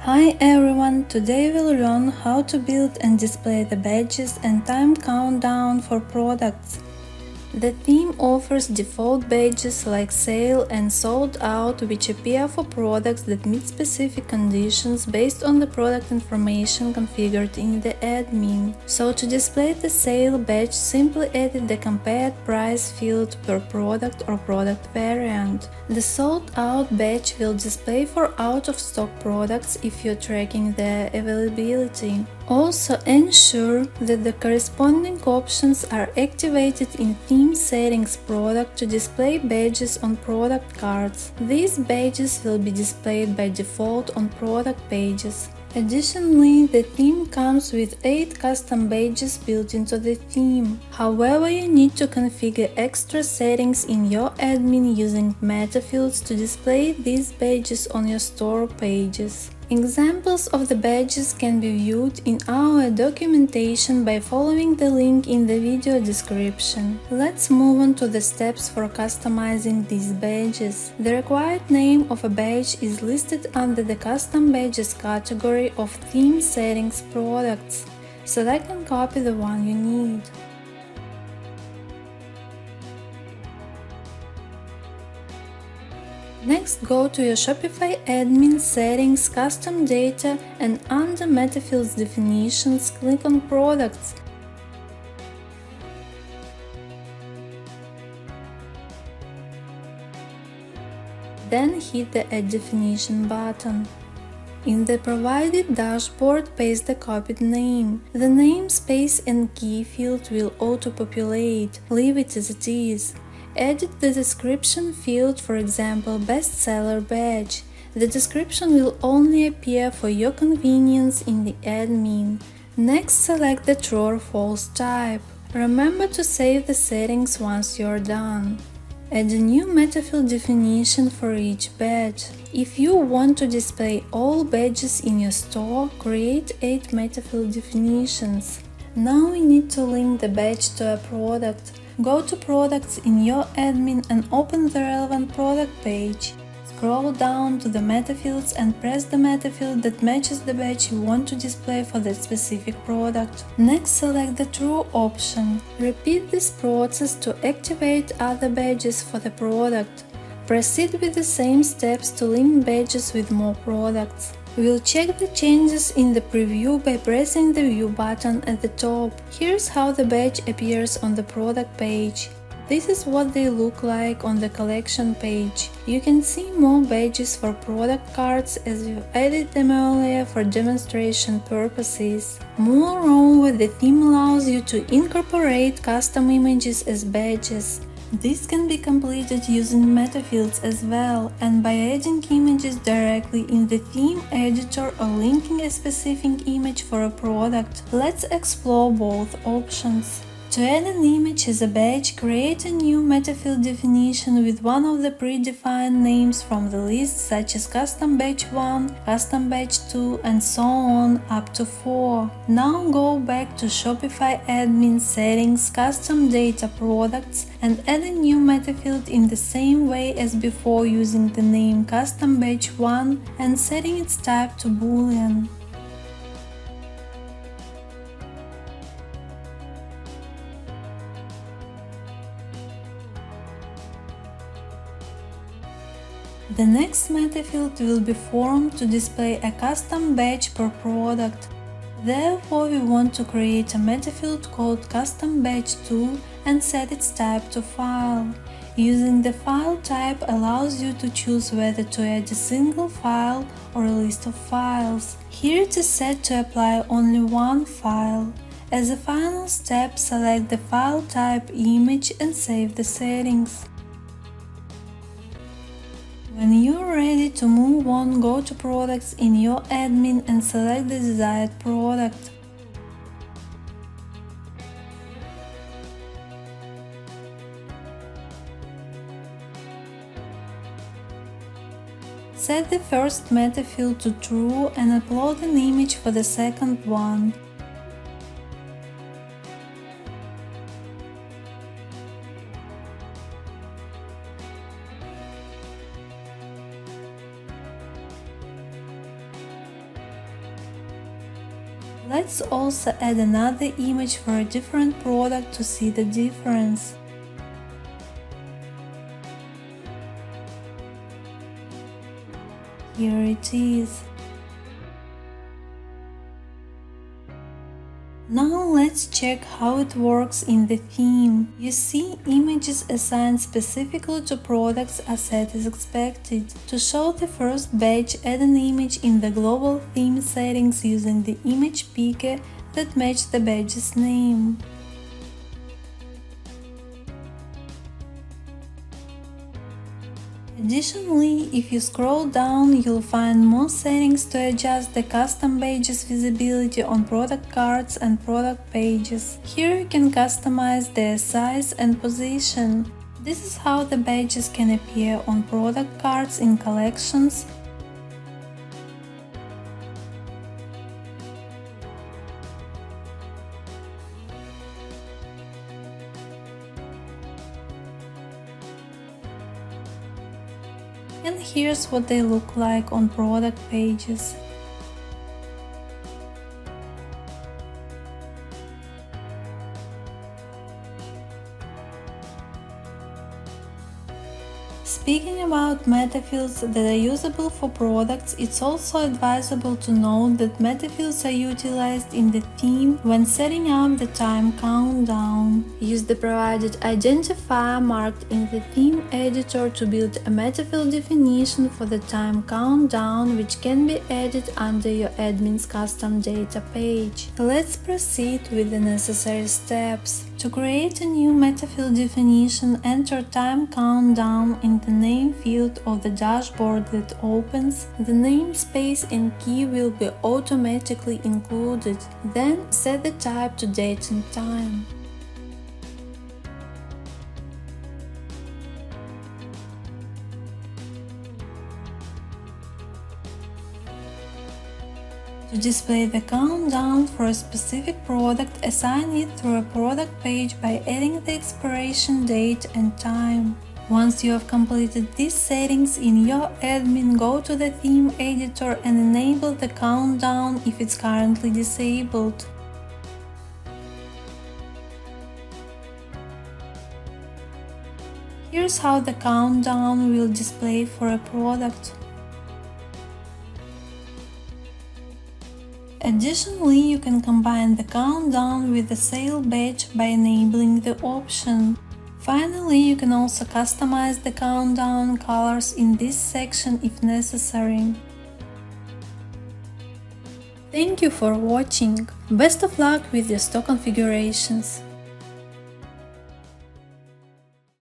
Hi everyone, today we'll learn how to build and display the badges and time countdown for products. The theme offers default badges like sale and sold out, which appear for products that meet specific conditions based on the product information configured in the admin. So to display the sale badge, simply edit the compared price field per product or product variant. The sold out badge will display for out-of-stock products if you're tracking their availability. Also ensure that the corresponding options are activated in Theme Settings product to display badges on product cards. These badges will be displayed by default on product pages. Additionally, the theme comes with 8 custom badges built into the theme. However, you need to configure extra settings in your admin using meta fields to display these badges on your store pages. Examples of the badges can be viewed in our documentation by following the link in the video description. Let's move on to the steps for customizing these badges. The required name of a badge is listed under the Custom Badges category of Theme Settings products. Select and copy the one you need. Next, go to your Shopify admin settings, custom data, and under Meta Fields definitions, click on products. Then hit the Add Definition button. In the provided dashboard, paste the copied name. The namespace and key field will auto-populate. Leave it as it is. Edit the description field, for example, bestseller badge. The description will only appear for your convenience in the admin. Next, select the true or false type. Remember to save the settings once you're done. Add a new metafield definition for each badge. If you want to display all badges in your store, create 8 metafield definitions. Now we need to link the badge to a product. Go to Products in your admin and open the relevant product page. Scroll down to the meta fields and press the meta field that matches the badge you want to display for that specific product. Next, select the True option. Repeat this process to activate other badges for the product. Proceed with the same steps to link badges with more products. We'll check the changes in the preview by pressing the View button at the top. Here's how the badge appears on the product page. This is what they look like on the collection page. You can see more badges for product cards as we've added them earlier for demonstration purposes. Moreover, the theme allows you to incorporate custom images as badges. This can be completed using meta fields as well, and by adding images directly in the theme editor or linking a specific image for a product. Let's explore both options. To add an image as a badge, create a new metafield definition with one of the predefined names from the list, such as Custom Badge 1, Custom Badge 2, and so on up to 4. Now go back to Shopify admin settings, custom data products, and add a new metafield in the same way as before using the name Custom Badge 1 and setting its type to Boolean. The next metafield will be formed to display a custom badge per product. Therefore, we want to create a metafield called Custom Badge 2 and set its type to File. Using the file type allows you to choose whether to add a single file or a list of files. Here it is set to apply only one file. As a final step, select the file type image and save the settings. When you're ready to move on, go to Products in your admin and select the desired product. Set the first metafield to True and upload an image for the second one. Let's also add another image for a different product to see the difference. Here it is. Now let's check how it works in the theme. You see, images assigned specifically to products are set as expected. To show the first badge, add an image in the global theme settings using the image picker that match the badge's name. Additionally, if you scroll down, you'll find more settings to adjust the custom badges visibility on product cards and product pages. Here you can customize their size and position. This is how the badges can appear on product cards in collections, and here's what they look like on product pages. Speaking about metafields that are usable for products, it's also advisable to note that metafields are utilized in the theme when setting up the time countdown. Use the provided identifier marked in the theme editor to build a metafield definition for the time countdown, which can be added under your admin's custom data page. Let's proceed with the necessary steps. To create a new metafield definition, enter time countdown in the name field of the dashboard that opens. The namespace and key will be automatically included. Then set the type to date and time. To display the countdown for a specific product, assign it through a product page by adding the expiration date and time. Once you have completed these settings in your admin, go to the theme editor and enable the countdown if it's currently disabled. Here's how the countdown will display for a product. Additionally, you can combine the countdown with the sale badge by enabling the option. Finally, you can also customize the countdown colors in this section if necessary. Thank you for watching. Best of luck with your stock configurations.